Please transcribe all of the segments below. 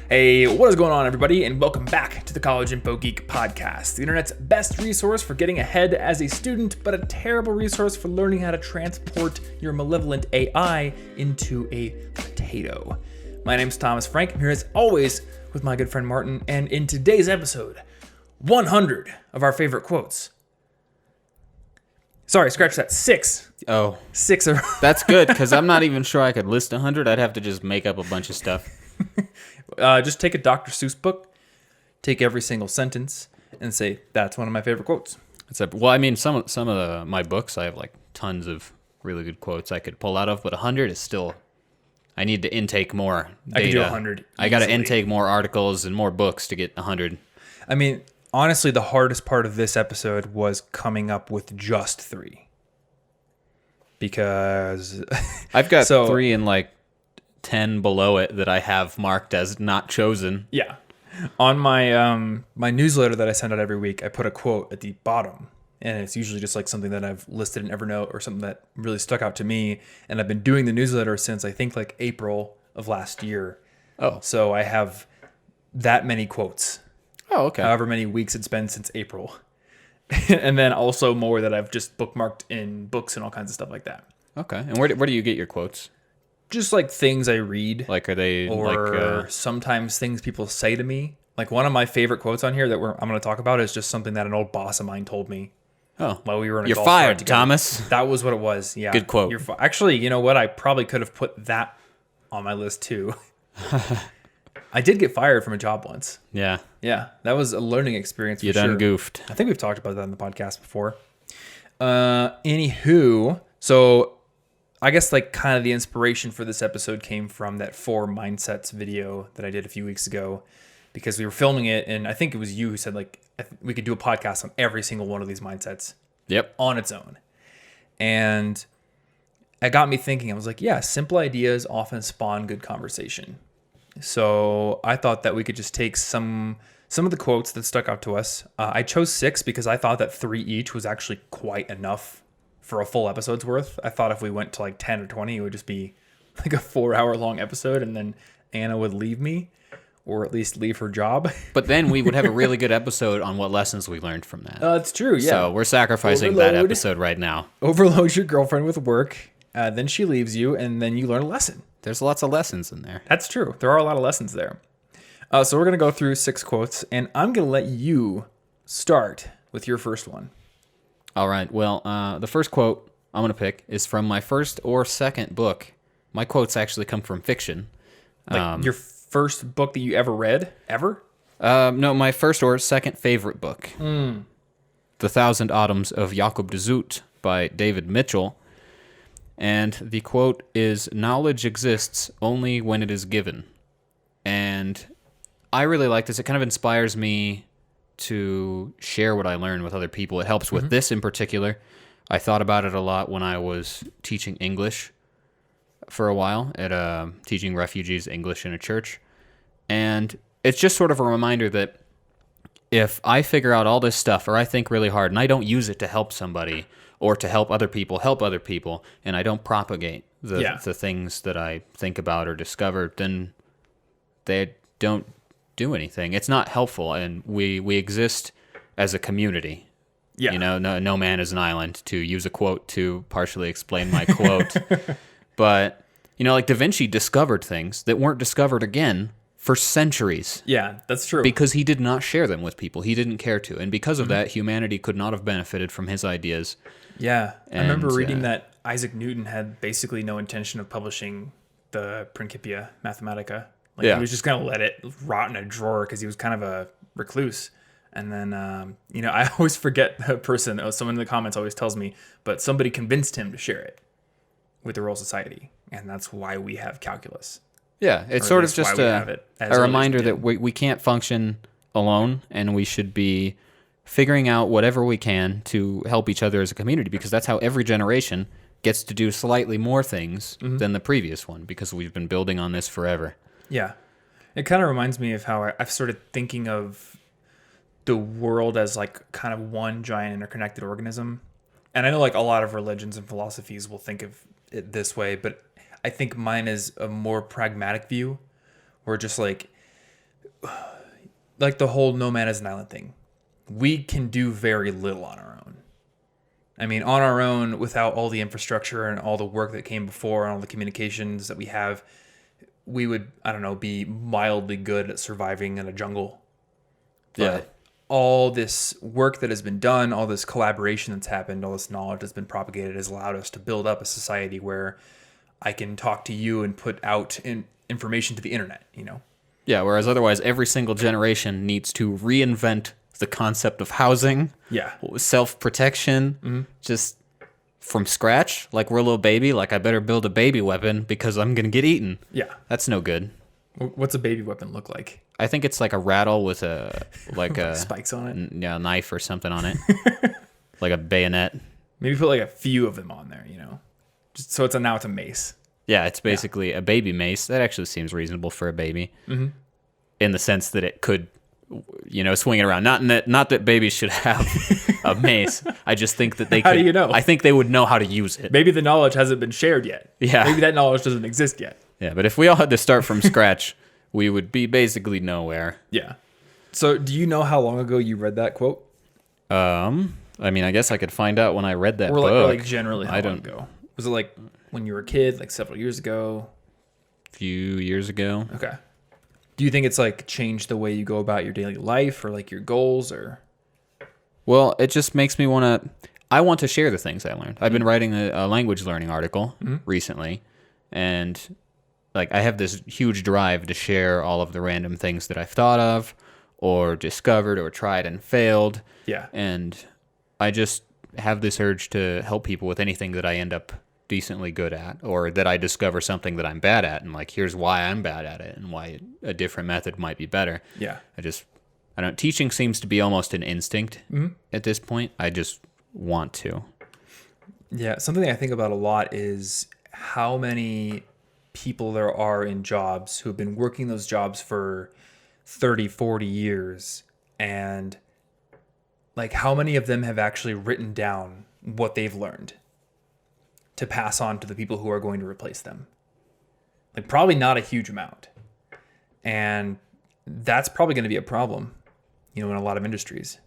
Hey, what is going on, everybody, and welcome back to the College Info Geek podcast, the internet's best resource for getting ahead as a student, but a terrible resource for learning how to transport your malevolent AI into a potato. My name's Thomas Frank. I'm here as always with my good friend Martin, and in today's episode, 100 of our favorite quotes. Sorry, scratch that. 6. Oh. 6 of... That's good, because I'm not even sure I could list 100. I'd have to just make up a bunch of stuff. Just take a Dr. Seuss book, take every single sentence, and say, that's one of my favorite quotes. Well, I mean, some of my books, I have like tons of really good quotes I could pull out of, but 100 is still... I need to intake more data. I could do 100 I got to intake more articles and more books to get 100. I mean, honestly, the hardest part of this episode was coming up with just 3. Because... I've got 3 and like 10 below it that I have marked as not chosen. Yeah. On my my newsletter that I send out every week, I put a quote at the bottom. And it's usually just like something that I've listed in Evernote or something that really stuck out to me. And I've been doing the newsletter since I think like April of last year. Oh. So I have that many quotes. Oh, okay. However many weeks it's been since April. And then also more that I've just bookmarked in books and all kinds of stuff like that. Okay. And where do you get your quotes? Just like things I read. Like, are they or sometimes things people say to me. Like one of my favorite quotes on here that I'm going to talk about is just something that an old boss of mine told me. Oh, while we were in a you're golf fired, ride together. Thomas. That was what it was. Yeah, good quote. Actually, you know what? I probably could have put that on my list too. I did get fired from a job once. Yeah, that was a learning experience. You done goofed. I think we've talked about that in the podcast before. Anywho, so I guess like kind of the inspiration for this episode came from that 4 mindsets video that I did a few weeks ago, because we were filming it, and I think it was you who said like we could do a podcast on every single one of these mindsets. Yep. On its own. And it got me thinking. I was like, yeah, simple ideas often spawn good conversation. So I thought that we could just take some of the quotes that stuck out to us. I chose 6 because I thought that 3 each was actually quite enough for a full episode's worth. I thought if we went to like 10 or 20, it would just be like a 4-hour long episode, and then Anna would leave me, or at least leave her job. But then we would have a really good episode on what lessons we learned from that. It's true, yeah. So we're sacrificing that episode right now. Overload your girlfriend with work, then she leaves you, and then you learn a lesson. There's lots of lessons in there. That's true. There are a lot of lessons there. So we're going to go through 6 quotes, and I'm going to let you start with your first one. All right. Well, the first quote I'm going to pick is from my first or second book. My quotes actually come from fiction. Like your first book that you ever read? Ever? No, my first or second favorite book. The Thousand Autumns of Jacob de Zoet by David Mitchell. And the quote is, "Knowledge exists only when it is given." And I really like this. It kind of inspires me to share what I learn with other people. It helps with this in particular. I thought about it a lot when I was teaching English for a while, at teaching refugees English in a church. And it's just sort of a reminder that if I figure out all this stuff, or I think really hard, and I don't use it to help somebody or to help other people, and I don't propagate the things that I think about or discover, then they don't do anything. It's not helpful, and we exist as a community. Yeah. You know, no man is an island, to use a quote to partially explain my quote. But, you know, like Da Vinci discovered things that weren't discovered again for centuries. Yeah, that's true. Because he did not share them with people. He didn't care to. And because of that, humanity could not have benefited from his ideas. Yeah. I remember reading that Isaac Newton had basically no intention of publishing the Principia Mathematica. Like he was just going to let it rot in a drawer because he was kind of a recluse. And then, you know, I always forget the person. Someone in the comments always tells me, but somebody convinced him to share it with the Royal Society. And that's why we have calculus. Yeah, it's sort of just a reminder that we can't function alone, and we should be figuring out whatever we can to help each other as a community, because that's how every generation gets to do slightly more things than the previous one, because we've been building on this forever. Yeah. It kind of reminds me of how I've started thinking of the world as like kind of one giant interconnected organism. And I know like a lot of religions and philosophies will think of it this way, but I think mine is a more pragmatic view, where just like like the whole no man is an island thing. We can do very little on our own. I mean, on our own, without all the infrastructure and all the work that came before and all the communications that we have, we would, I don't know, be mildly good at surviving in a jungle. But all this work that has been done, all this collaboration that's happened, all this knowledge that's been propagated has allowed us to build up a society where I can talk to you and put out information to the internet, you know? Yeah, whereas otherwise every single generation needs to reinvent the concept of housing, Yeah. self-protection, just from scratch. Like we're a little baby, like I better build a baby weapon because I'm going to get eaten. Yeah. That's no good. What's a baby weapon look like? I think it's like a rattle with a Spikes on it? yeah, a knife or something on it. Like a bayonet. Maybe put like a few of them on there, you know? Just so now it's a mace. Yeah, it's basically a baby mace. That actually seems reasonable for a baby. In the sense that it could, swing it around. Not that babies should have a mace. I just think that they could. How do you know? I think they would know how to use it. Maybe the knowledge hasn't been shared yet. Yeah. Maybe that knowledge doesn't exist yet. Yeah, but if we all had to start from scratch, we would be basically nowhere. Yeah. So do you know how long ago you read that quote? I mean, I guess I could find out when I read that Or book. like generally how long ago? Was it like when you were a kid, like several years ago? A few years ago. Okay. Do you think it's like changed the way you go about your daily life or like your goals or? Well, it just makes me I want to share the things I learned. I've been writing a language learning article recently, and like I have this huge drive to share all of the random things that I've thought of or discovered or tried and failed. Yeah. And I just have this urge to help people with anything that I end up decently good at, or that I discover something that I'm bad at, and like here's why I'm bad at it and why a different method might be better. Yeah. I don't. Teaching seems to be almost an instinct at this point. I just want to. Yeah. Something that I think about a lot is how many people there are in jobs who have been working those jobs for 30, 40 years, and like how many of them have actually written down what they've learned to pass on to the people who are going to replace them. Like probably not a huge amount. And that's probably going to be a problem, in a lot of industries.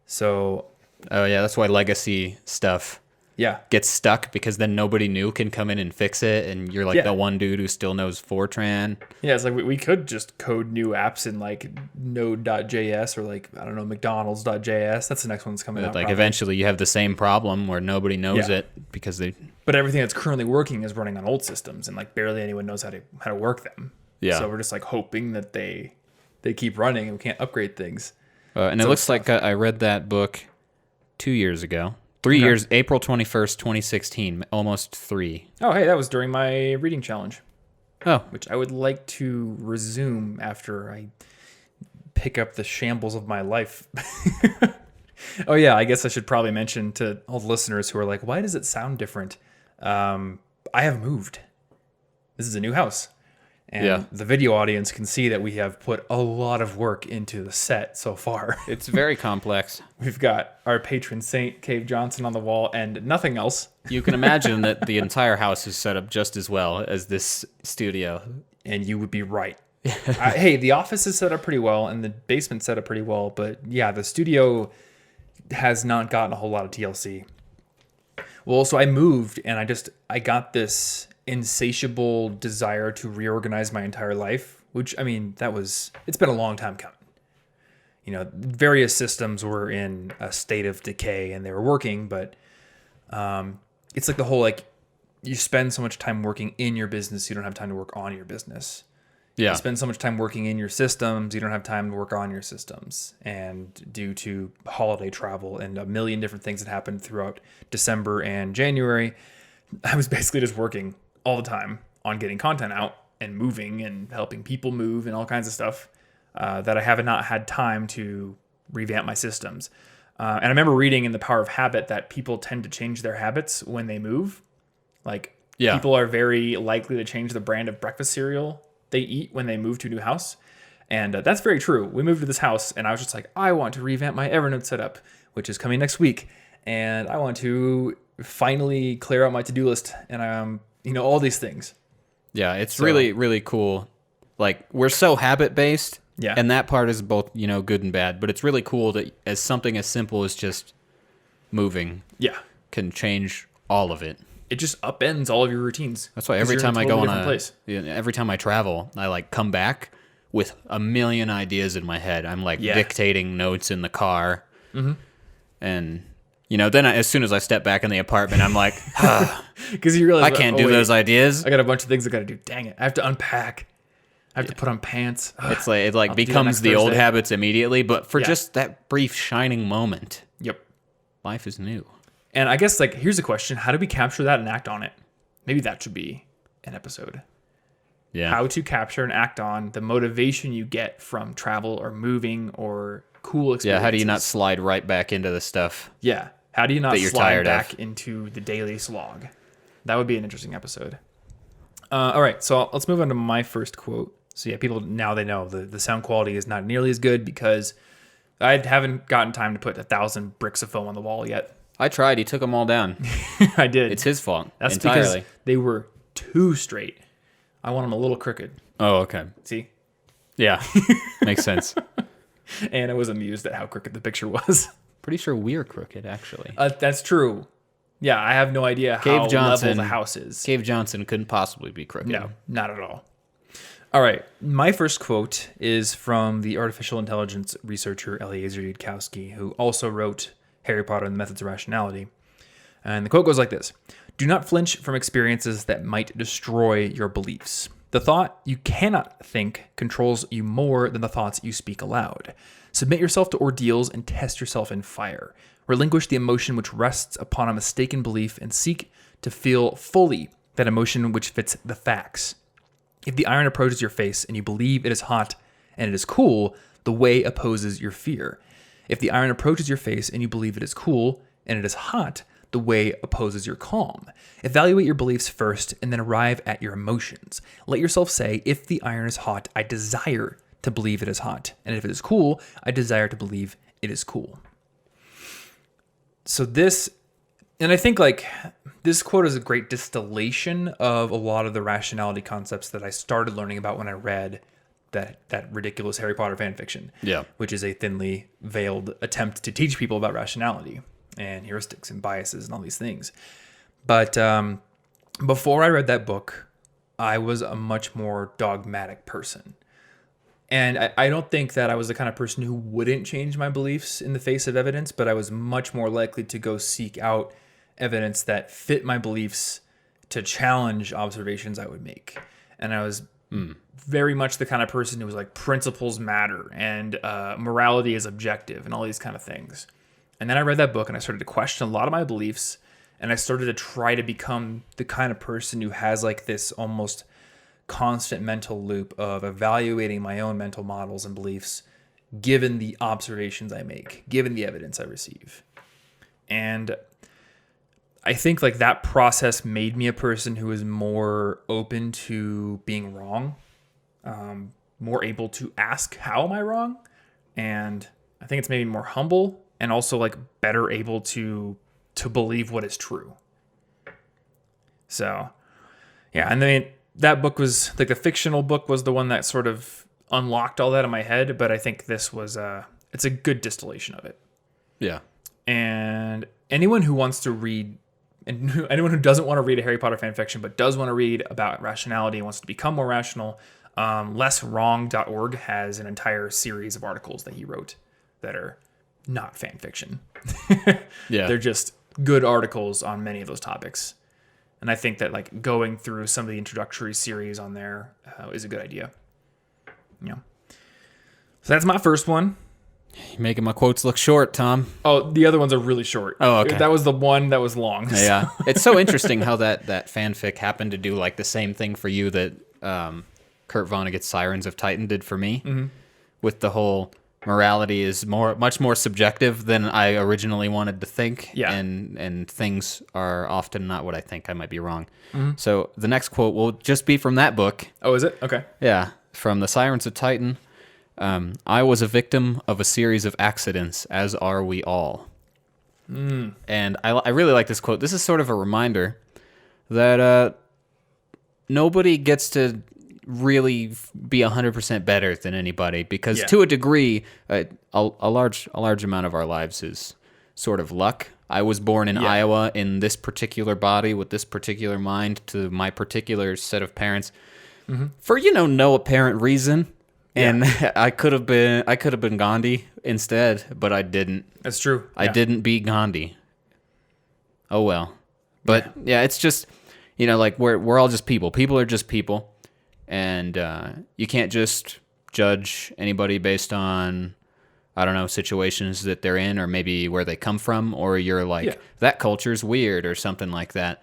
So, Oh yeah, that's why legacy stuff yeah. gets stuck, because then nobody new can come in and fix it, and you're like the one dude who still knows Fortran. Yeah, it's like we could just code new apps in like Node.js or like, I don't know, McDonald's.js. That's the next one that's coming out. Like probably. eventually you have the same problem where nobody knows it because they. But everything that's currently working is running on old systems, and like barely anyone knows how to work them. Yeah. So we're just like hoping that they keep running and we can't upgrade things. And it looks like I read that book 2 years ago. 3 years, April 21st, 2016, almost 3. Oh, hey, that was during my reading challenge, Oh, which I would like to resume after I pick up the shambles of my life. Oh, yeah, I guess I should probably mention to all the listeners who are like, why does it sound different? I have moved. This is a new house. And the video audience can see that we have put a lot of work into the set so far. it's very complex. We've got our patron saint, Cave Johnson, on the wall and nothing else. You can imagine that the entire house is set up just as well as this studio. And you would be right. Hey, the office is set up pretty well and the basement set up pretty well. But yeah, the studio has not gotten a whole lot of TLC. Well, so I moved and I got this insatiable desire to reorganize my entire life, which, I mean, it's been a long time coming. Various systems were in a state of decay and they were working, but it's like the whole, like, you spend so much time working in your business, you don't have time to work on your business. Yeah. You spend so much time working in your systems, you don't have time to work on your systems. And due to holiday travel and a million different things that happened throughout December and January, I was basically just working all the time on getting content out and moving and helping people move and all kinds of stuff that I have not had time to revamp my systems. And I remember reading in The Power of Habit that people tend to change their habits when they move. Like people are very likely to change the brand of breakfast cereal they eat when they move to a new house. And that's very true. We moved to this house and I was just like, I want to revamp my Evernote setup, which is coming next week. And I want to finally clear out my to-do list and all these things. Yeah, it's really, really cool. Like, we're so habit-based Yeah. And that part is both, good and bad. But it's really cool that as something as simple as just moving Yeah. can change all of it. It just upends all of your routines. That's why 'Cause every you're time in a I totally go on different place. every time I travel, I like come back with a million ideas in my head. I'm like dictating notes in the car. Mm-hmm. And, then as soon as I step back in the apartment, I'm like, Because you realize I can't do those ideas. I got a bunch of things I got to do. Dang it. I have to unpack. I have to put on pants. It's like it I'll do that becomes next the old Thursday. habits immediately, but for just that brief shining moment, Yep. life is new. And I guess, here's a question. How do we capture that and act on it? Maybe that should be an episode. Yeah. How to capture and act on the motivation you get from travel or moving or cool experiences. Yeah, how do you not slide right back into the stuff? Yeah. How do you not that you're slide tired back of? into the daily slog? That would be an interesting episode. All right, so let's move on to my first quote. So yeah, people now they know the sound quality is not nearly as good because I haven't gotten time to put 1,000 bricks of foam on the wall yet. I tried. He took them all down. I did. It's his fault. That's entirely. because they were too straight. I want them a little crooked. Oh, okay. See? Yeah. Makes sense. And I was amused at how crooked the picture was. Pretty sure we're crooked, actually. That's true. Yeah, I have no idea how level the house is. Cave Johnson couldn't possibly be crooked. No, not at all. All right, my first quote is from the artificial intelligence researcher Eliezer Yudkowsky, who also wrote Harry Potter and the Methods of Rationality. And the quote goes like this: "Do not flinch from experiences that might destroy your beliefs. The thought you cannot think controls you more than the thoughts you speak aloud. Submit yourself to ordeals and test yourself in fire. Relinquish the emotion which rests upon a mistaken belief and seek to feel fully that emotion which fits the facts. If the iron approaches your face and you believe it is hot and it is cool, the way opposes your fear. If the iron approaches your face and you believe it is cool and it is hot, the way opposes your calm. Evaluate your beliefs first and then arrive at your emotions. Let yourself say, if the iron is hot, I desire to believe it is hot. And if it is cool, I desire to believe it is cool." So this, and I think this quote is a great distillation of a lot of the rationality concepts that I started learning about when I read that ridiculous Harry Potter fan fiction. Yeah. Which is a thinly veiled attempt to teach people about rationality and heuristics and biases and all these things. But before I read that book, I was a much more dogmatic person. And I don't think that I was the kind of person who wouldn't change my beliefs in the face of evidence, but I was much more likely to go seek out evidence that fit my beliefs to challenge observations I would make. And I was very much the kind of person who was like, principles matter and morality is objective and all these kind of things. And then I read that book and I started to question a lot of my beliefs, and I started to try to become the kind of person who has like this almost constant mental loop of evaluating my own mental models and beliefs given the observations I make, given the evidence I receive. And I think that process made me a person who is more open to being wrong, more able to ask, how am I wrong? And I think it's made me more humble and also better able to believe what is true. So, yeah, and then that book was the fictional book was the one that sort of unlocked all that in my head, but I think this was it's a good distillation of it. Yeah. And anyone who wants to read, and anyone who doesn't want to read a Harry Potter fan fiction but does want to read about rationality and wants to become more rational, lesswrong.org has an entire series of articles that he wrote that are not fan fiction. Yeah. They're just good articles on many of those topics. And I think that going through some of the introductory series on there is a good idea. Yeah. So that's my first one. You're making my quotes look short, Tom. Oh, the other ones are really short. Oh, okay. That was the one that was long. Yeah. It's so interesting how that fanfic happened to do the same thing for you that Kurt Vonnegut's Sirens of Titan did for me. Mm-hmm. With the whole morality is much more subjective than I originally wanted to think. Yeah. And things are often not what I think. I might be wrong. Mm-hmm. So the next quote will just be from that book. Oh, is it? Okay. Yeah. From the Sirens of Titan. I was a victim of a series of accidents, as are we all. And I really like this quote. This is sort of a reminder that nobody gets to really be 100% better than anybody because Yeah. to a degree, a large amount of our lives is sort of luck. I was born in Iowa in this particular body with this particular mind to my particular set of parents for no apparent reason. And I could have been Gandhi instead, but I didn't. That's true. I didn't be Gandhi. Oh well. But yeah, it's just like we're all just people. People are just people, and you can't just judge anybody based on I don't know situations that they're in or maybe where they come from, or you're like that culture's weird or something like that.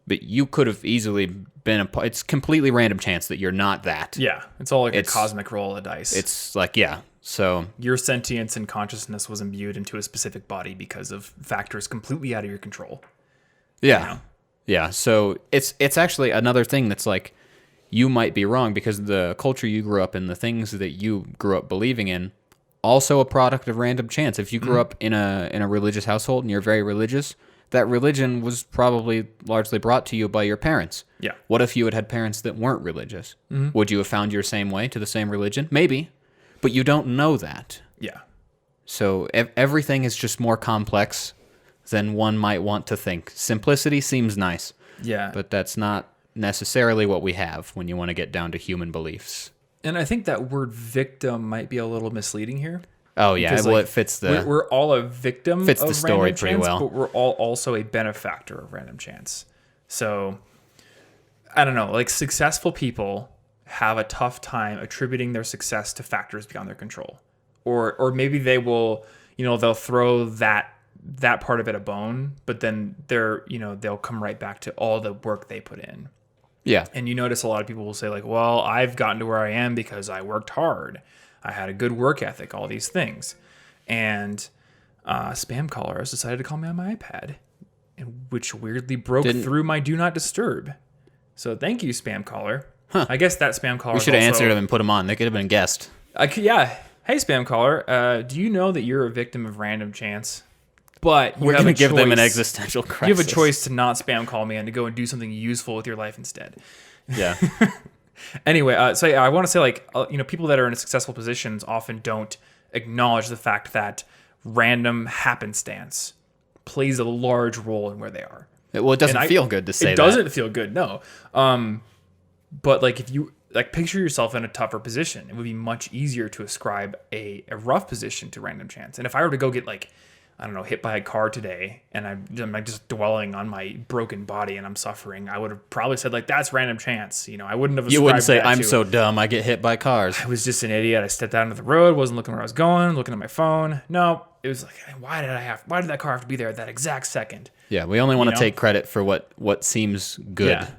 But you could have easily been it's completely random chance that you're not that. Yeah, it's all like a cosmic roll of dice. It's like, so your sentience and consciousness was imbued into a specific body because of factors completely out of your control. Yeah. Yeah, so it's actually another thing that's like you might be wrong because the culture you grew up in, the things that you grew up believing in, also a product of random chance. If you grew up in a religious household and you're very religious, that religion was probably largely brought to you by your parents. Yeah. What if you had parents that weren't religious? Would you have found your same way to the same religion? Maybe, but you don't know that. Yeah. So everything is just more complex than one might want to think. Simplicity seems nice. Yeah. But that's not necessarily what we have when you want to get down to human beliefs. And I think that word victim might be a little misleading here. Oh yeah, Because, well like, it fits the we're all a victim fits of the story random pretty chance, well. but we're all also a benefactor of random chance. So I don't know, like successful people have a tough time attributing their success to factors beyond their control. Or maybe they will, they'll throw that part of it a bone, but then they'll come right back to all the work they put in. Yeah. And you notice a lot of people will say like, well, I've gotten to where I am because I worked hard. I had a good work ethic, all these things. And spam caller has decided to call me on my iPad, which weirdly broke through my do not disturb. So thank you, spam caller. Huh. I guess that spam caller. We should have answered them and put them on. They could have been a guest. Yeah. Hey, spam caller. Do you know that you're a victim of random chance? But we're going to give them an existential crisis. You have a choice to not spam call me and to go and do something useful with your life instead. Yeah. Anyway, so yeah, I want to say like, people that are in successful positions often don't acknowledge the fact that random happenstance plays a large role in where they are. Well, it doesn't feel good to say that. It doesn't feel good, no. But like if you like picture yourself in a tougher position, it would be much easier to ascribe a rough position to random chance. And if I were to go get like, I don't know, hit by a car today and I'm like just dwelling on my broken body and I'm suffering, I would have probably said like, that's random chance. I wouldn't have. You wouldn't say, that I'm to, so dumb, I get hit by cars. I was just an idiot. I stepped out into the road, wasn't looking where I was going, looking at my phone. No, it was like, why did that car have to be there at that exact second? Yeah, we only want to take credit for what seems good. Yeah.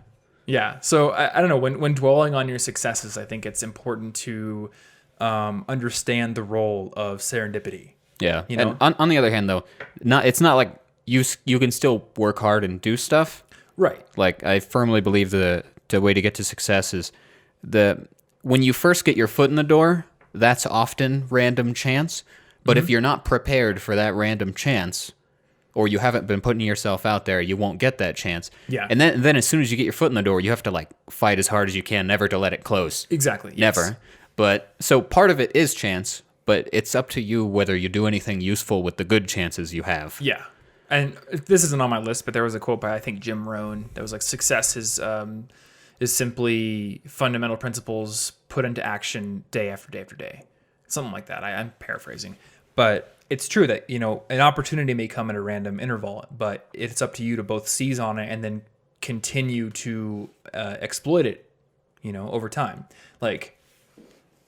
Yeah. So I don't know, when dwelling on your successes, I think it's important to understand the role of serendipity. Yeah. And on the other hand, though, it's not like you can still work hard and do stuff. Right. Like I firmly believe the way to get to success is when you first get your foot in the door, that's often random chance. But if you're not prepared for that random chance, or you haven't been putting yourself out there, you won't get that chance. Yeah. And then as soon as you get your foot in the door, you have to like fight as hard as you can, never to let it close. Exactly. Never. Yes. But so part of it is chance, but it's up to you whether you do anything useful with the good chances you have. Yeah. And this isn't on my list, but there was a quote by, I think, Jim Rohn that was like, success is simply fundamental principles put into action day after day after day. Something like that. I'm paraphrasing. But it's true that, an opportunity may come at a random interval, but it's up to you to both seize on it and then continue to exploit it, over time. Like,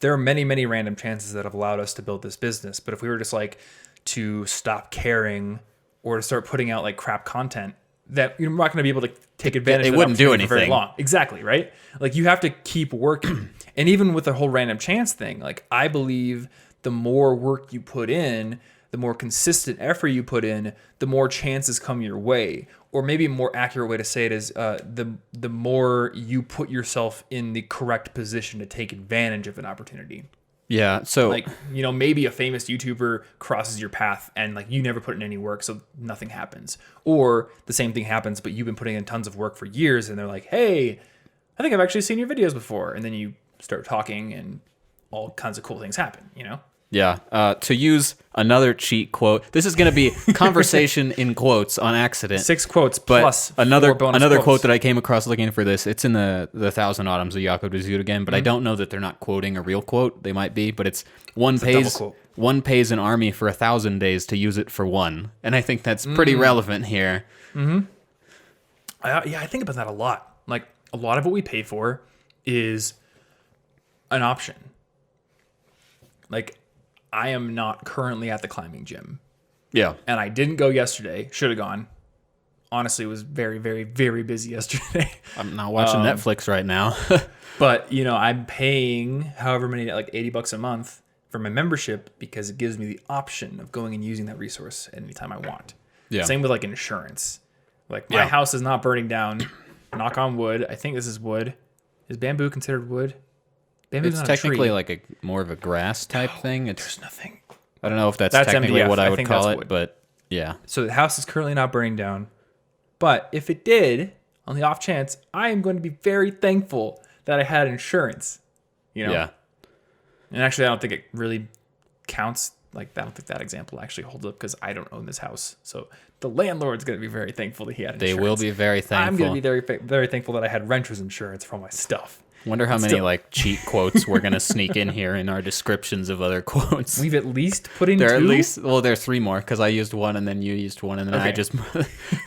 there are many, many random chances that have allowed us to build this business. But if we were just like to stop caring or to start putting out like crap content, that you're not going to be able to take advantage of that wouldn't do opportunity for very anything. long. Exactly, right? Like you have to keep working. And even with the whole random chance thing, like I believe the more work you put in, the more consistent effort you put in, the more chances come your way. Or maybe a more accurate way to say it is the more you put yourself in the correct position to take advantage of an opportunity. Yeah, so Like, maybe a famous YouTuber crosses your path and like you never put in any work, so nothing happens. Or the same thing happens, but you've been putting in tons of work for years and they're like, hey, I think I've actually seen your videos before. And then you start talking and all kinds of cool things happen, you know? Yeah. To use another cheat quote, this is going to be conversation in quotes on accident. 6 quotes But plus another 4 bonus quote quotes. that I came across looking for this, it's in the Thousand Autumns of Jakob de Zoet again, but I don't know that they're not quoting a real quote. They might be, but it's a double quote. one pays an army for 1,000 days to use it for one, and I think that's pretty relevant here. I think about that a lot. Like, a lot of what we pay for is an option. Like, I am not currently at the climbing gym. Yeah. And I didn't go yesterday. Should have gone. Honestly, was very, very, very busy yesterday. I'm not watching Netflix right now. But, I'm paying however many, like $80 a month for my membership because it gives me the option of going and using that resource anytime I want. Yeah. Same with like insurance. Like my house is not burning down. Knock on wood. I think this is wood. Is bamboo considered wood? Bamboo's It's not technically a tree. like more of a grass type thing. There's nothing. I don't know if that's technically MDF. what I I would think call that's it, wood. but yeah. So the house is currently not burning down. But if it did, on the off chance, I am going to be very thankful that I had insurance. Yeah. And actually, I don't think it really counts. Like, I don't think that example actually holds up because I don't own this house. So the landlord's going to be very thankful that he had insurance. They will be very thankful. I'm going to be very, very thankful that I had renter's insurance for all my stuff. Wonder how many like cheat quotes we're gonna sneak in here in our descriptions of other quotes. We've at least put in There are two? at least there's 3 more because I used one and then you used one and then I Okay. just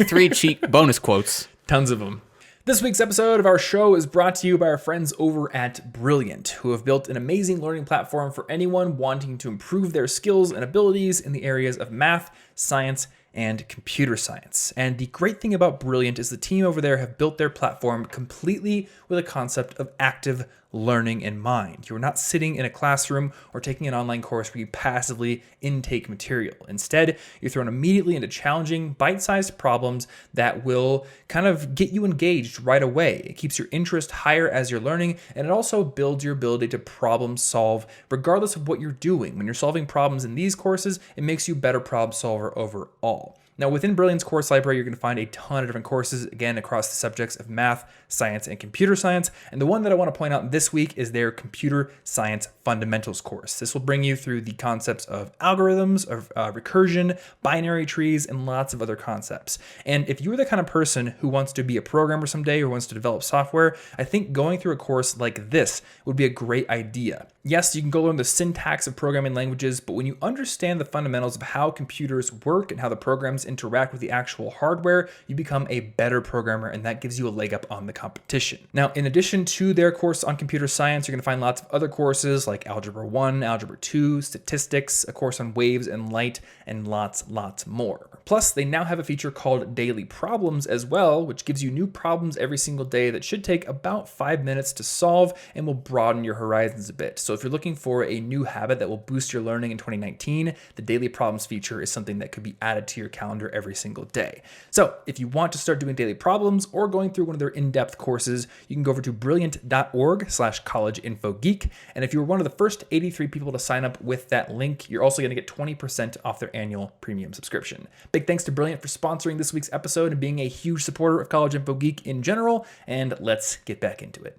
3 cheat bonus quotes. Tons of them. This week's episode of our show is brought to you by our friends over at Brilliant, who have built an amazing learning platform for anyone wanting to improve their skills and abilities in the areas of math, science, and computer science. And the great thing about Brilliant is the team over there have built their platform completely with a concept of active learning in mind. You're not sitting in a classroom or taking an online course where you passively intake material. Instead, you're thrown immediately into challenging, bite-sized problems that will kind of get you engaged right away. It keeps your interest higher as you're learning, and it also builds your ability to problem solve regardless of what you're doing. When you're solving problems in these courses, it makes you a better problem solver overall. Now, within Brilliant's course library, you're going to find a ton of different courses, again, across the subjects of math, science, and computer science. And the one that I want to point out this week is their Computer Science Fundamentals course. This will bring you through the concepts of algorithms, of recursion, binary trees, and lots of other concepts. And if you're the kind of person who wants to be a programmer someday or wants to develop software, I think going through a course like this would be a great idea. Yes, you can go learn the syntax of programming languages, but when you understand the fundamentals of how computers work and how the programs interact with the actual hardware, you become a better programmer, and that gives you a leg up on the competition. Now, in addition to their course on computer science, you're going to find lots of other courses like Algebra 1, Algebra 2, Statistics, a course on waves and light, and lots more. Plus, they now have a feature called Daily Problems as well, which gives you new problems every single day that should take about 5 minutes to solve and will broaden your horizons a bit. So if you're looking for a new habit that will boost your learning in 2019, the Daily Problems feature is something that could be added to your calendar every single day. So if you want to start doing daily problems or going through one of their in-depth courses, you can go over to brilliant.org/collegeinfogeek. And if you were one of the first 83 people to sign up with that link, you're also going to get 20% off their annual premium subscription. Big thanks to Brilliant for sponsoring this week's episode and being a huge supporter of College Info Geek in general. And let's get back into it.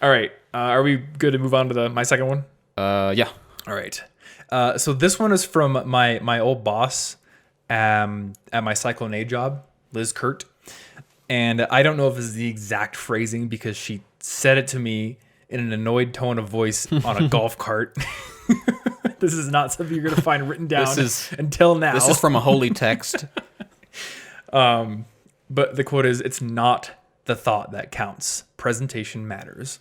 All right. Are we good to move on to my second one? Yeah. All right. So this one is from my old boss at my Cyclone A job, Liz Kurt. And I don't know if this is the exact phrasing because she said it to me in an annoyed tone of voice on a golf cart. This is not something you're going to find written down until now. This is from a holy text. But the quote is, "It's not the thought that counts. Presentation matters."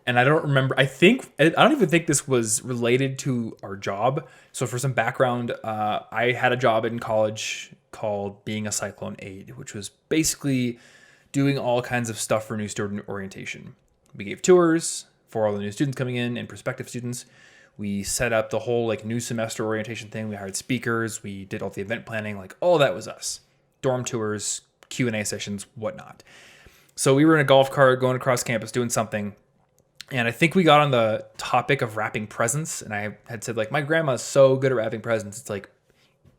And I don't remember, I don't even think this was related to our job. So for some background, I had a job in college called being a Cyclone aide, which was basically doing all kinds of stuff for new student orientation. We gave tours for all the new students coming in and prospective students. We set up the whole new semester orientation thing. We hired speakers. We did all the event planning. All that was us. Dorm tours, Q&A sessions, whatnot. So we were in a golf cart going across campus doing something. And I think we got on the topic of wrapping presents. And I had said, my grandma's so good at wrapping presents. It's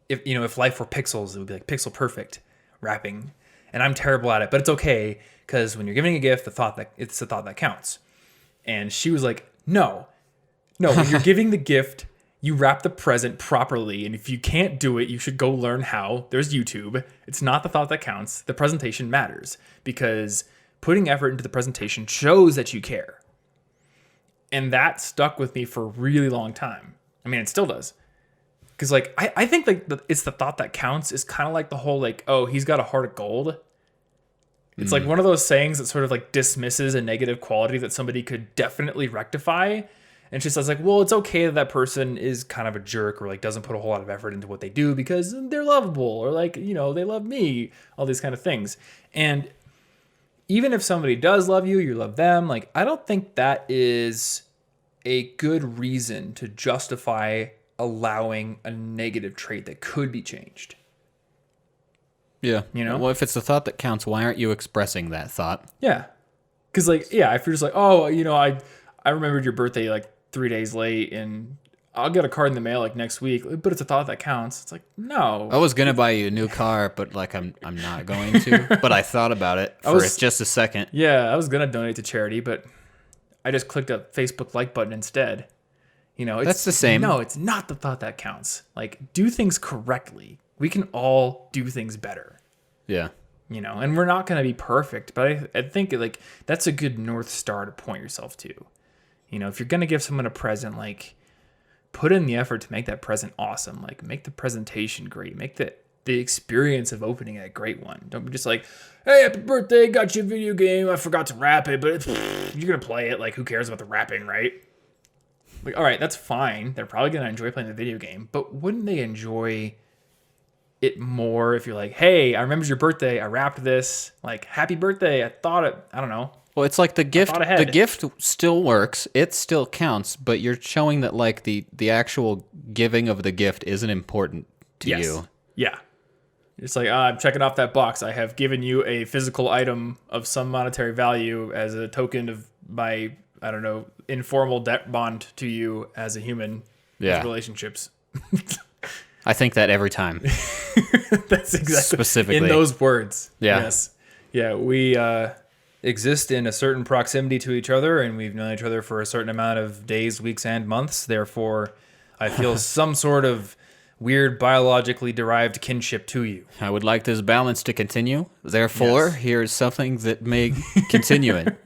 if life were pixels, it would be pixel perfect wrapping. and I'm terrible at it, but it's okay because when you're giving a gift, it's the thought that counts. And she was like, no, when you're giving the gift, you wrap the present properly. And if you can't do it, you should go learn how. There's YouTube. It's not the thought that counts. The presentation matters because putting effort into the presentation shows that you care. And that stuck with me for a really long time. I mean, it still does. Because like, I think like it's the thought that counts is kind of like the whole like, oh, he's got a heart of gold. It's like one of those sayings that sort of like dismisses a negative quality that somebody could definitely rectify. And she says like, well, it's okay that that person is kind of a jerk or like doesn't put a whole lot of effort into what they do because they're lovable or like, you know, they love me, all these kind of things. And even if somebody does love you, you love them, like, I don't think that is a good reason to justify allowing a negative trait that could be changed. Yeah. You know? Well, if it's the thought that counts, why aren't you expressing that thought? Yeah. Because like, yeah, if you're just like, oh, you know, I remembered your birthday like 3 days late and I'll get a card in the mail like next week, but it's a thought that counts. It's like, no. I was gonna buy you a new car, but like I'm not going to. But I thought about it for just a second. Yeah, I was gonna donate to charity, but I just clicked a Facebook like button instead. You know, That's the same. No, it's not the thought that counts. Like, do things correctly. We can all do things better. Yeah. You know, and we're not gonna be perfect, but I think like that's a good North Star to point yourself to. You know, if you're going to give someone a present, like, put in the effort to make that present awesome. Like, make the presentation great. Make the experience of opening it a great one. Don't be just like, hey, happy birthday, got you a video game. I forgot to wrap it, but you're going to play it. Like, who cares about the wrapping, right? Like, all right, that's fine. They're probably going to enjoy playing the video game, but wouldn't they enjoy it more if you're like, hey, I remembered your birthday. I wrapped this. Like, happy birthday. I don't know. Well, it's like the gift. The gift still works. It still counts, but you're showing that like the actual giving of the gift isn't important to you. Yeah. It's like, I'm checking off that box. I have given you a physical item of some monetary value as a token of my, I don't know, informal debt bond to you as a human. Yeah. Relationships. I think that every time. That's exactly specifically in those words. Yeah. Yes. Yeah. We exist in a certain proximity to each other, and we've known each other for a certain amount of days, weeks, and months. Therefore, I feel some sort of weird biologically derived kinship to you. I would like this balance to continue. Therefore, here's something that may continue it.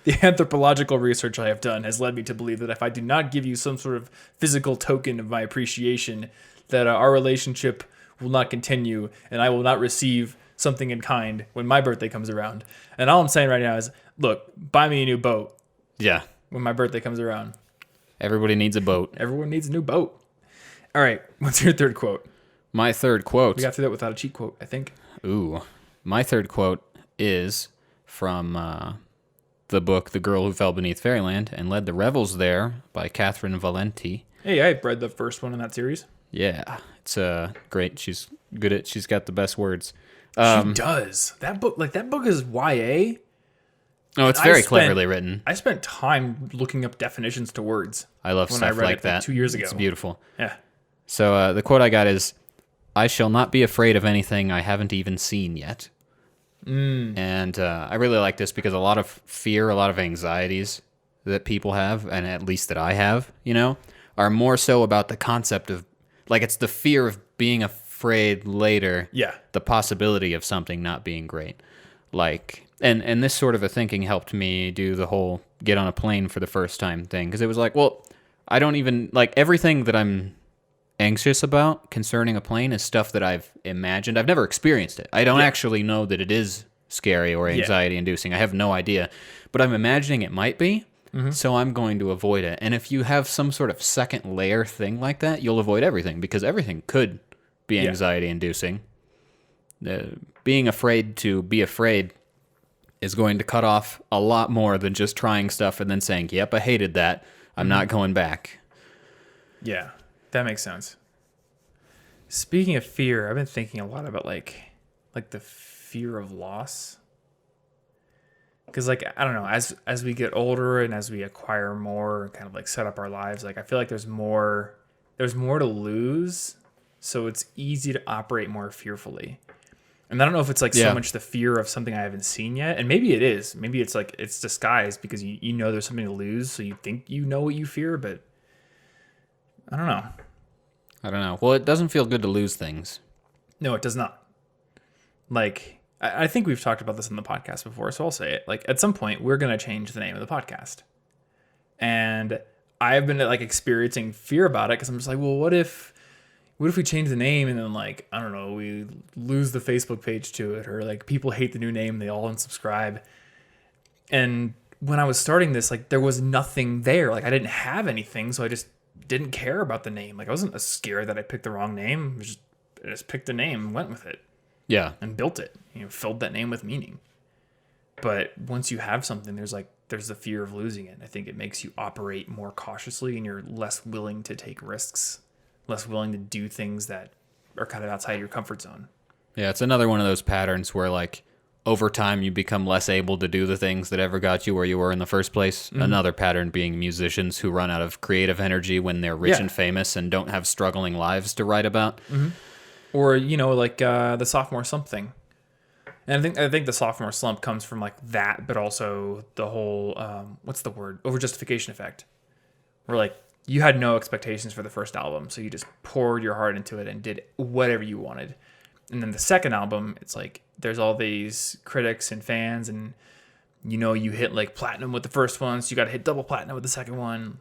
The anthropological research I have done has led me to believe that if I do not give you some sort of physical token of my appreciation, that our relationship will not continue, and I will not receive something in kind when my birthday comes around. And all I'm saying right now is, look, buy me a new boat. Yeah. When my birthday comes around. Everybody needs a boat. Everyone needs a new boat. All right. What's your third quote? My third quote. We got through that without a cheat quote, I think. Ooh. My third quote is from the book The Girl Who Fell Beneath Fairyland and Led the Revels There by Catherine Valenti. Hey, I read the first one in that series. Yeah. It's great. She's got the best words. She does. That book is YA. Oh, it's very cleverly written. I spent time looking up definitions to words. I love stuff like that. 2 years ago. It's beautiful. Yeah. So the quote I got is, "I shall not be afraid of anything I haven't even seen yet." And I really like this because a lot of fear, a lot of anxieties that people have, and at least that I have, you know, are more so about the concept of, like, it's the fear of being afraid later. Yeah. The possibility of something not being great. Like, and this sort of a thinking helped me do the whole get on a plane for the first time thing. Because it was like, well, I don't even, like, everything that I'm anxious about concerning a plane is stuff that I've imagined. I've never experienced it. I don't actually know that it is scary or anxiety inducing. I have no idea. But I'm imagining it might be. So I'm going to avoid it. And if you have some sort of second layer thing like that, you'll avoid everything because everything could be anxiety inducing. Being afraid to be afraid is going to cut off a lot more than just trying stuff and then saying, yep, I hated that. I'm not going back. Yeah, that makes sense. Speaking of fear, I've been thinking a lot about like the fear of loss. Because, like, I don't know, as we get older and as we acquire more and kind of like set up our lives, like I feel like there's more to lose, so it's easy to operate more fearfully. And I don't know if it's like Yeah. so much the fear of something I haven't seen yet. And maybe it is. Maybe it's like it's disguised because you know there's something to lose. So you think you know what you fear, but I don't know. I don't know. Well, it doesn't feel good to lose things. No, it does not. Like, I think we've talked about this in the podcast before, so I'll say it. Like, at some point, we're going to change the name of the podcast. And I've been like experiencing fear about it because I'm just like, well, what if we change the name and then like, I don't know, we lose the Facebook page to it, or like people hate the new name, they all unsubscribe. And when I was starting this, like there was nothing there. Like I didn't have anything, so I just didn't care about the name. Like I wasn't scared that I picked the wrong name. I just picked the name and went with it. Yeah. And built it. Filled that name with meaning. But once you have something, there's the fear of losing it. I think it makes you operate more cautiously, and you're less willing to take risks, less willing to do things that are kind of outside your comfort zone. Yeah, it's another one of those patterns where like over time you become less able to do the things that ever got you where you were in the first place. Mm-hmm. Another pattern being musicians who run out of creative energy when they're rich and famous and don't have struggling lives to write about. Mm-hmm. Or, like the sophomore slump thing. And I think the sophomore slump comes from like that, but also the whole, what's the word? Over-justification effect. Where like you had no expectations for the first album, so you just poured your heart into it and did whatever you wanted. And then the second album, it's like there's all these critics and fans, and you hit like platinum with the first one, so you got to hit double platinum with the second one.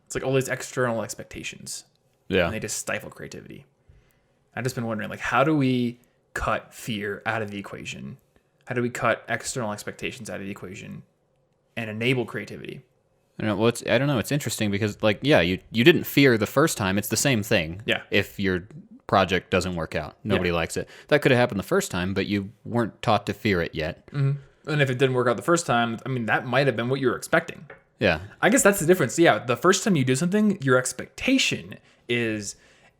It's like all these external expectations. Yeah. And they just stifle creativity. I've just been wondering, like, how do we cut fear out of the equation? How do we cut external expectations out of the equation and enable creativity? I don't know. It's interesting because, like, yeah, you didn't fear the first time. It's the same thing. Yeah. If your project doesn't work out, nobody likes it. That could have happened the first time, but you weren't taught to fear it yet. Mm-hmm. And if it didn't work out the first time, I mean, that might have been what you were expecting. Yeah. I guess that's the difference. Yeah, the first time you do something, your expectation is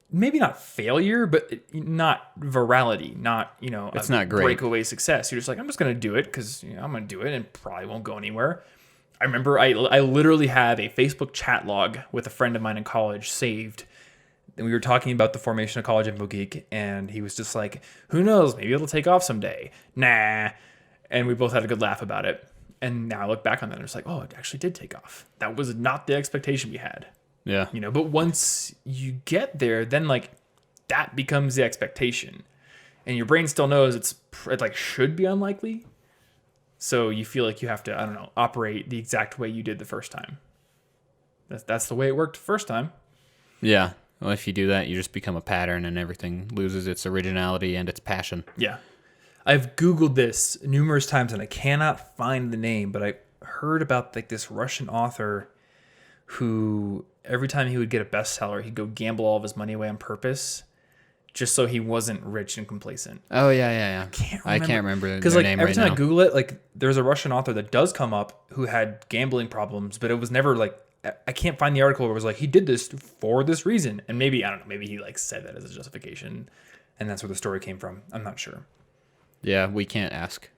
maybe not failure, but not virality, not, it's not great. Breakaway success. You're just like, I'm just going to do it because I'm going to do it and probably won't go anywhere. I remember I literally have a Facebook chat log with a friend of mine in college saved. And we were talking about the formation of College Info Geek, and he was just like, who knows, maybe it'll take off someday. Nah. And we both had a good laugh about it. And now I look back on that and it's like, oh, it actually did take off. That was not the expectation we had. Yeah. But once you get there, then like that becomes the expectation. And your brain still knows it like should be unlikely. So you feel like you have to, I don't know, operate the exact way you did the first time. That's the way it worked the first time. Yeah. Well, if you do that, you just become a pattern and everything loses its originality and its passion. Yeah. I've Googled this numerous times and I cannot find the name, but I heard about like this Russian author who every time he would get a bestseller, he'd go gamble all of his money away on purpose just so he wasn't rich and complacent. Oh, yeah. I can't remember because their like name every right time now. I Google it, like there's a Russian author that does come up who had gambling problems, but it was never like, I can't find the article where it was like he did this for this reason. And maybe, I don't know, maybe he like said that as a justification and that's where the story came from. I'm not sure. Yeah, we can't ask.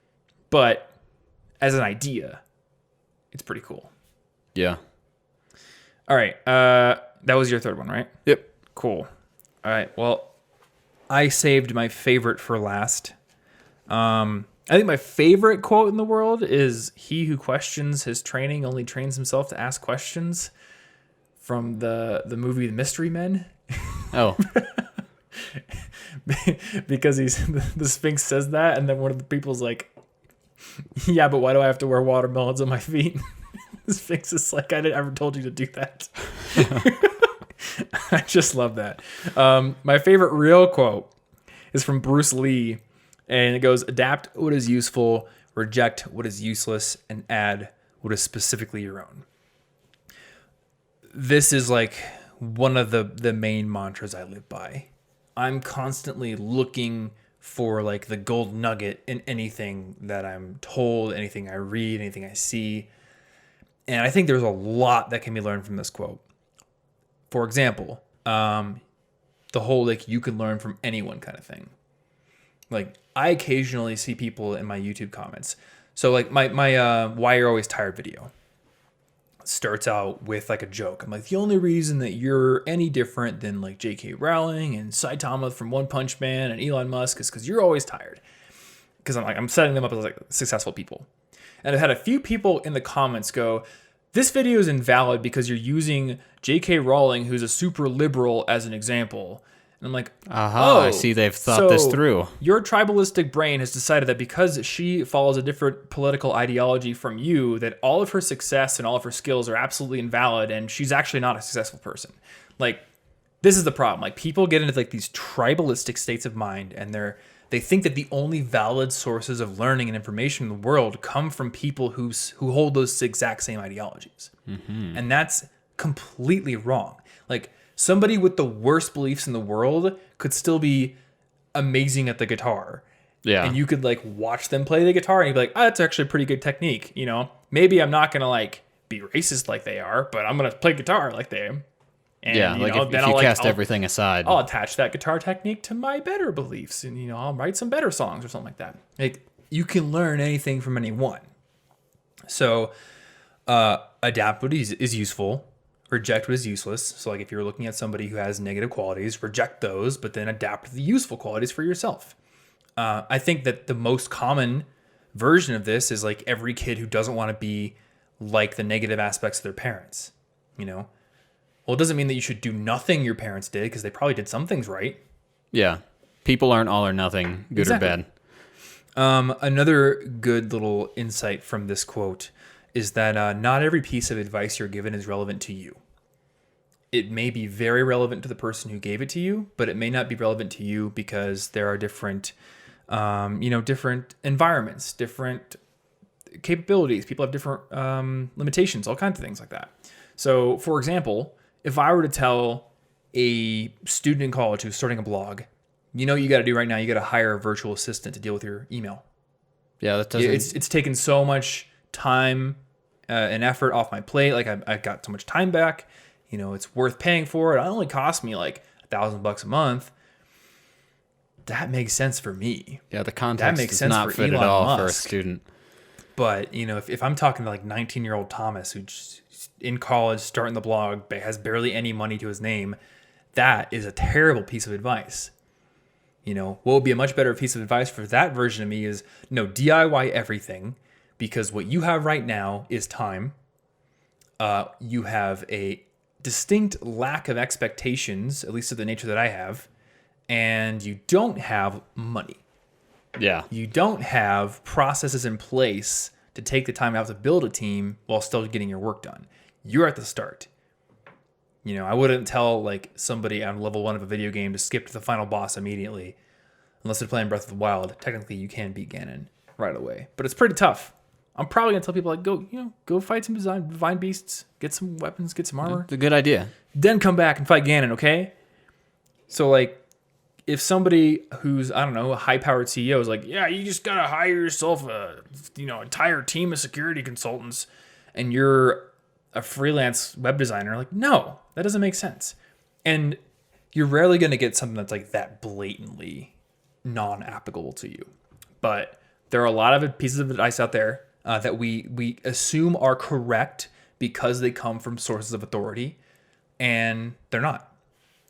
But as an idea, it's pretty cool. Yeah. All right. That was your third one, right? Yep. Cool. All right. Well, I saved my favorite for last. I think my favorite quote in the world is "He who questions his training only trains himself to ask questions," from the movie The Mystery Men. Oh. Because the Sphinx says that, and then one of the people's like, "Yeah, but why do I have to wear watermelons on my feet?" The Sphinx is like, "I never told you to do that." I just love that. My favorite real quote is from Bruce Lee, and it goes, "Adapt what is useful, reject what is useless, and add what is specifically your own." This is like one of the main mantras I live by. I'm constantly looking for like the gold nugget in anything that I'm told, anything I read, anything I see. And I think there's a lot that can be learned from this quote. For example, the whole like you can learn from anyone kind of thing. Like I occasionally see people in my YouTube comments. So like my Why You're Always Tired video starts out with like a joke. I'm like, the only reason that you're any different than like J.K. Rowling and Saitama from One Punch Man and Elon Musk is because you're always tired. because I'm setting them up as like successful people. And I've had a few people in the comments go, this video is invalid because you're using J.K. Rowling, who's a super liberal, as an example. And I'm like, Aha, I see they've thought this through. Your tribalistic brain has decided that because she follows a different political ideology from you, that all of her success and all of her skills are absolutely invalid, and she's actually not a successful person. Like, this is the problem. Like, people get into like these tribalistic states of mind, and they think that the only valid sources of learning and information in the world come from people who hold those exact same ideologies. Mm-hmm. And that's completely wrong. Like, somebody with the worst beliefs in the world could still be amazing at the guitar. Yeah. And you could like watch them play the guitar and you'd be like, oh, that's actually a pretty good technique. You know, maybe I'm not going to like be racist like they are, but I'm going to play guitar like they am. And, yeah, like if you cast everything aside, I'll attach that guitar technique to my better beliefs, and I'll write some better songs or something like that. Like, you can learn anything from anyone. So, adapt what is useful, reject what is useless. So, like if you're looking at somebody who has negative qualities, reject those, but then adapt the useful qualities for yourself. I think that the most common version of this is like every kid who doesn't want to be like the negative aspects of their parents. Well, it doesn't mean that you should do nothing your parents did, because they probably did some things right. Yeah. People aren't all or nothing, good or bad. Another good little insight from this quote is that not every piece of advice you're given is relevant to you. It may be very relevant to the person who gave it to you, but it may not be relevant to you because there are different, different environments, different capabilities. People have different limitations, all kinds of things like that. So, for example, if I were to tell a student in college who's starting a blog, you got to do right now, you got to hire a virtual assistant to deal with your email. Yeah, that doesn't... It's taken so much time and effort off my plate. Like, I got so much time back. It's worth paying for it. It only cost me like $1,000 a month. That makes sense for me. Yeah, the context does not fit at all for a student. But, if I'm talking to like 19-year-old Thomas who's in college, starting the blog, but has barely any money to his name, that is a terrible piece of advice. What would be a much better piece of advice for that version of me is, no, DIY everything, because what you have right now is time. You have a distinct lack of expectations, at least of the nature that I have, and you don't have money. Yeah. You don't have processes in place to take the time out to build a team while still getting your work done. You're at the start. I wouldn't tell like somebody on level 1 of a video game to skip to the final boss immediately, unless they're playing Breath of the Wild. Technically, you can beat Ganon right away, but it's pretty tough. I'm probably gonna tell people like, go fight some divine beasts, get some weapons, get some armor. It's a good idea. Then come back and fight Ganon, okay? So like, if somebody who's, I don't know, a high-powered CEO is like, yeah, you just gotta hire yourself a entire team of security consultants, and you're a freelance web designer, like, no, that doesn't make sense. And you're rarely gonna get something that's like that blatantly non-applicable to you. But there are a lot of pieces of advice out there that we assume are correct because they come from sources of authority, and they're not.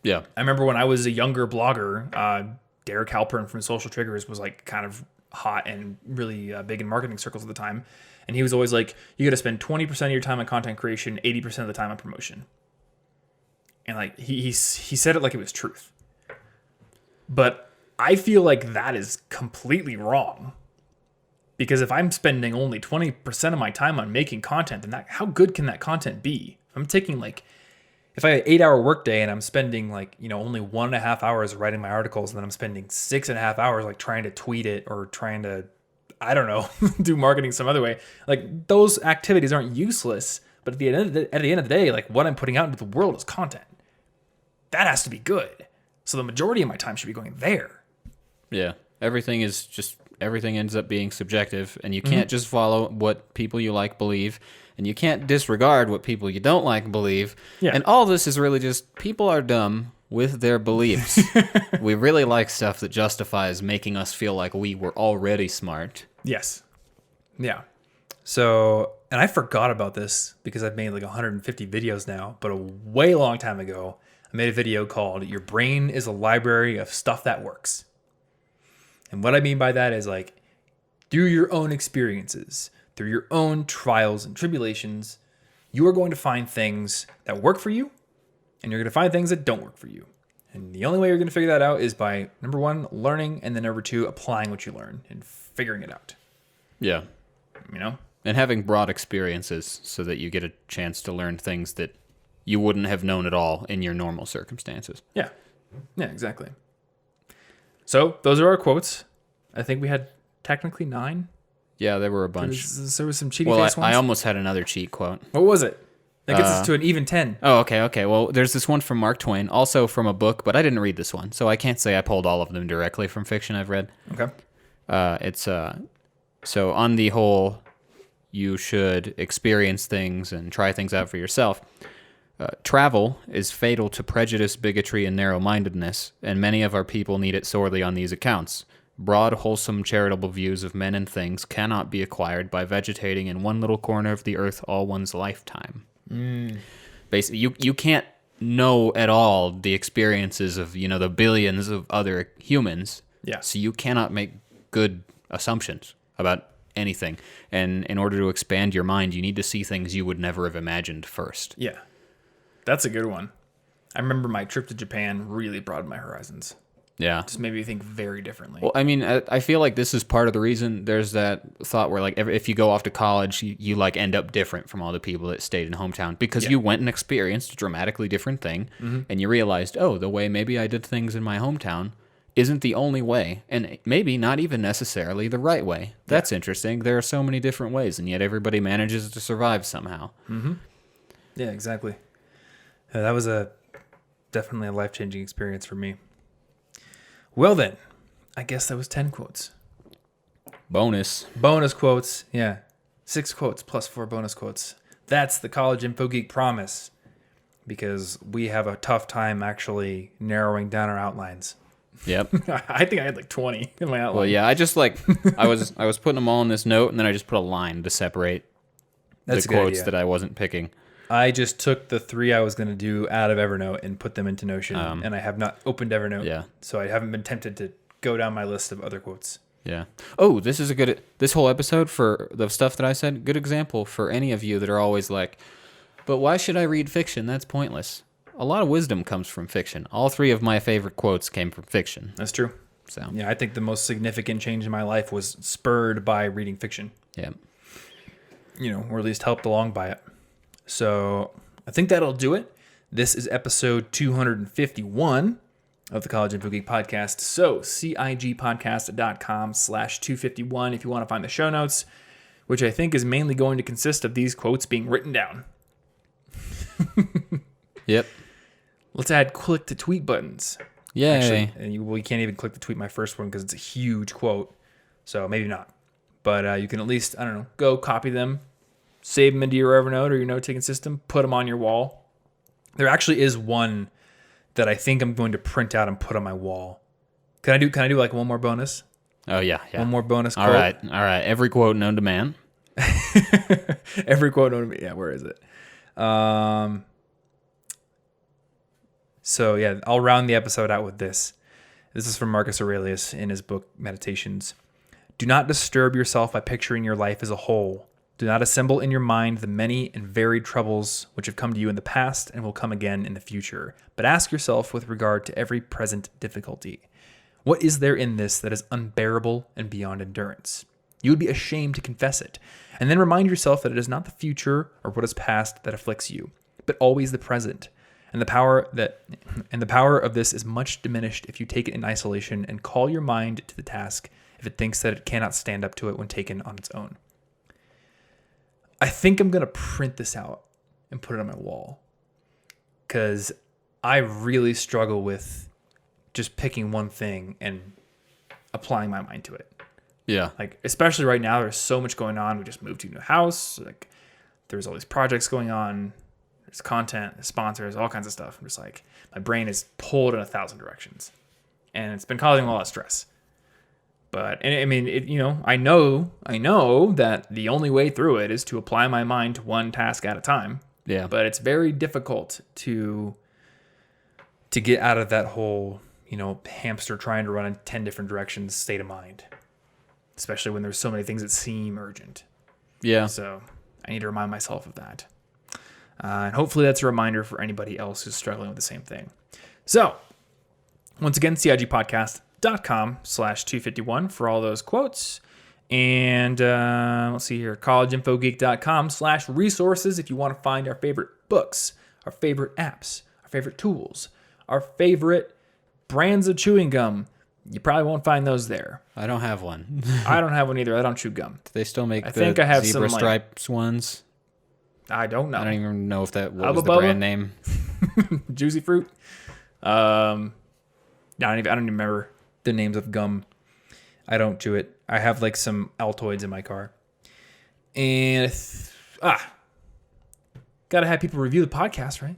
Yeah. I remember when I was a younger blogger, Derek Halpern from Social Triggers was like kind of hot and really big in marketing circles at the time. And he was always like, you got to spend 20% of your time on content creation, 80% of the time on promotion. And like he said it like it was truth. But I feel like that is completely wrong. Because if I'm spending only 20% of my time on making content, then how good can that content be? If I'm taking like, if I have an 8-hour workday and I'm spending like, only 1.5 hours writing my articles, and then I'm spending 6.5 hours like trying to tweet it or trying to, I don't know, do marketing some other way. Like, those activities aren't useless, but at the end of the day, like, what I'm putting out into the world is content. That has to be good. So the majority of my time should be going there. Yeah. Everything ends up being subjective, and you can't just follow what people you like believe, and you can't disregard what people you don't like believe. Yeah. And all this is really just people are dumb with their beliefs. We really like stuff that justifies making us feel like we were already smart. Yes. Yeah. So, and I forgot about this because I've made like 150 videos now, but a way long time ago, I made a video called "Your Brain is a Library of Stuff That Works." And what I mean by that is like, through your own experiences, through your own trials and tribulations, you are going to find things that work for you, and you're going to find things that don't work for you. And the only way you're going to figure that out is by, number one, learning, and then number two, applying what you learn and figuring it out. Yeah. You know? And having broad experiences so that you get a chance to learn things that you wouldn't have known at all in your normal circumstances. Yeah. Yeah, exactly. So those are our quotes. I think we had technically 9. Yeah, there were a bunch. There was some cheaty Well, face ones. I almost had another cheat quote. What was it? That gets us to an even 10. Oh, okay. Well, there's this one from Mark Twain, also from a book, but I didn't read this one, so I can't say I pulled all of them directly from fiction I've read. Okay. It's so on the whole, you should experience things and try things out for yourself. Travel is fatal to prejudice, bigotry, and narrow-mindedness, and many of our people need it sorely on these accounts. Broad, wholesome, charitable views of men and things cannot be acquired by vegetating in one little corner of the earth all one's lifetime. Basically, you can't know at all the experiences of, the billions of other humans. Yeah. So you cannot make good assumptions about anything. And in order to expand your mind, you need to see things you would never have imagined first. Yeah. That's a good one. I remember my trip to Japan really broadened my horizons. Yeah. Just made me think very differently. Well, I mean, I feel like this is part of the reason there's that thought where, like, if you go off to college, you like, end up different from all the people that stayed in hometown because you went and experienced a dramatically different thing, and you realized, oh, the way maybe I did things in my hometown isn't the only way, and maybe not even necessarily the right way. That's interesting. There are so many different ways, and yet everybody manages to survive somehow. Mm-hmm. Yeah, exactly. That was definitely a life-changing experience for me. Well then, I guess that was 10 quotes. Bonus quotes, yeah. 6 quotes plus 4 bonus quotes. That's the College Info Geek promise. Because we have a tough time actually narrowing down our outlines. Yep. I think I had like 20 in my outline. Well, yeah, I just I was putting them all in this note, and then I just put a line to separate the quotes that I wasn't picking. I just took the 3 I was going to do out of Evernote and put them into Notion, and I have not opened Evernote. Yeah. So I haven't been tempted to go down my list of other quotes. Yeah. Oh, this is this whole episode for the stuff that I said, good example for any of you that are always like, but why should I read fiction? That's pointless. A lot of wisdom comes from fiction. All 3 of my favorite quotes came from fiction. That's true. So yeah, I think the most significant change in my life was spurred by reading fiction. Yeah. Or at least helped along by it. So I think that'll do it. This is episode 251 of the College Info Geek podcast. So cigpodcast.com/251 if you want to find the show notes, which I think is mainly going to consist of these quotes being written down. Yep. Let's add click to tweet buttons. Yeah. Actually, and you can't even click to tweet my first one because it's a huge quote. So maybe not. But you can at least, go copy them. Save them into your Evernote or your note-taking system. Put them on your wall. There actually is one that I think I'm going to print out and put on my wall. Can I do like one more bonus? Oh, yeah. One more bonus quote. All right. Every quote known to man. Every quote known to me. Yeah, where is it? So, yeah, I'll round the episode out with this. This is from Marcus Aurelius in his book, Meditations. Do not disturb yourself by picturing your life as a whole. Do not assemble in your mind the many and varied troubles which have come to you in the past and will come again in the future. But ask yourself with regard to every present difficulty, what is there in this that is unbearable and beyond endurance? You would be ashamed to confess it. And then remind yourself that it is not the future or what is past that afflicts you, but always the present. And the power of this is much diminished if you take it in isolation and call your mind to the task if it thinks that it cannot stand up to it when taken on its own. I think I'm going to print this out and put it on my wall because I really struggle with just picking one thing and applying my mind to it. Yeah. Like, especially right now, there's so much going on. We just moved to a new house. Like, there's all these projects going on. There's content, there's sponsors, all kinds of stuff. I'm just like, my brain is pulled in 1,000 directions. And it's been causing a lot of stress. But, and I mean, I know that the only way through it is to apply my mind to one task at a time. Yeah. But it's very difficult to get out of that whole, hamster trying to run in 10 different directions state of mind. especially when there's so many things that seem urgent. Yeah. So I need to remind myself of that. And hopefully that's a reminder for anybody else who's struggling with the same thing. So once again, cigpodcast.com/251 for all those quotes. And let's see here, collegeinfogeek.com/resources if you want to find our favorite books, our favorite apps, our favorite tools, our favorite brands of chewing gum. You probably won't find those there. I don't have one. I don't have one either. I don't chew gum. Do they still make I think I have zebra some, stripes ones? I don't know. I don't even know if that what Hubba was the Bubba? brand name. Juicy fruit. I don't even remember the names of gum. I don't chew it. I have like some Altoids in my car. And gotta have people review the podcast, right?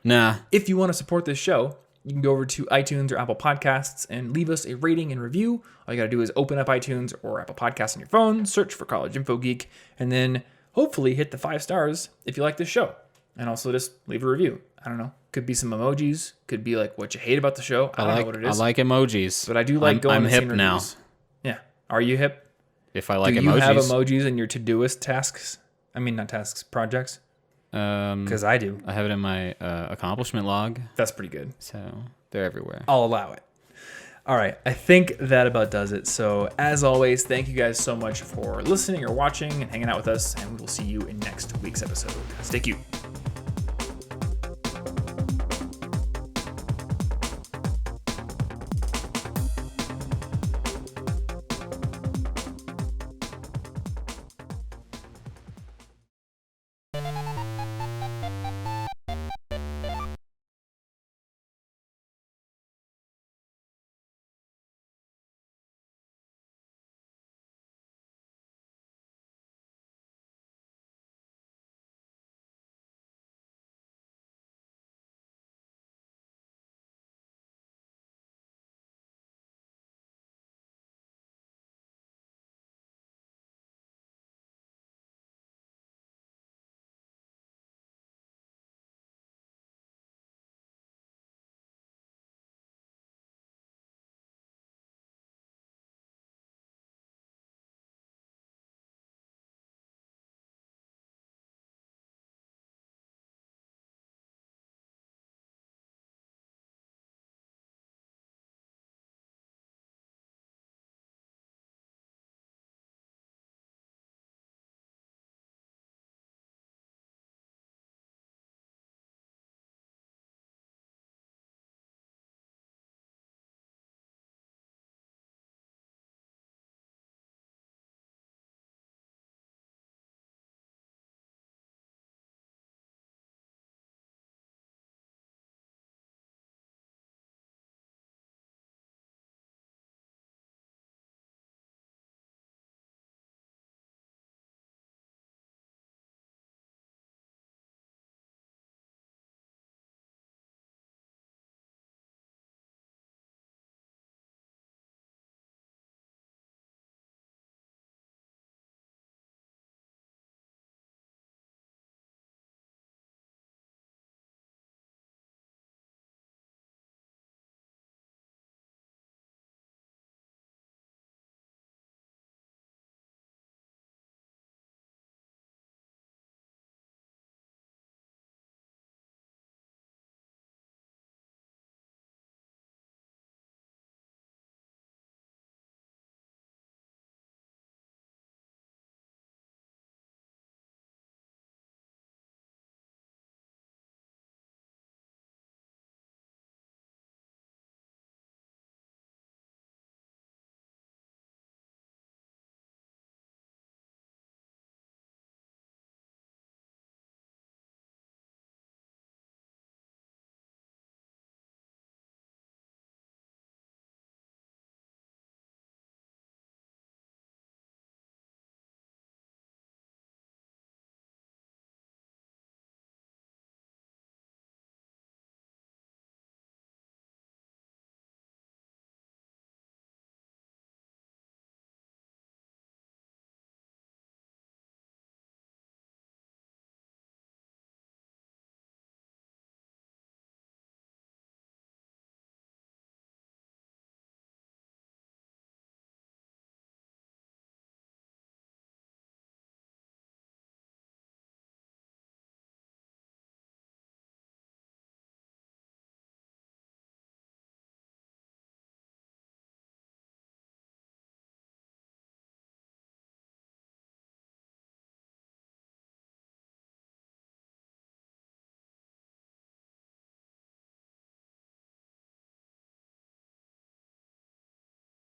Nah. If you want to support this show, you can go over to iTunes or Apple Podcasts and leave us a rating and review. All you gotta do is open up iTunes or Apple Podcasts on your phone, search for College Info Geek, and then hopefully hit the 5 stars if you like this show. And also just leave a review. I don't know. Could be some emojis. Could be like what you hate about the show. I don't know what it is. I like emojis. But I do like going I'm and hip seeing now. reviews. Yeah. Are you hip? If I like do emojis. you have emojis in your Todoist tasks? I mean, not tasks, projects? Because I do. I have it in my accomplishment log. That's pretty good. So they're everywhere. I'll allow it. All right. I think that about does it. So as always, thank you guys so much for listening or watching and hanging out with us. And we will see you in next week's episode. Stay cute.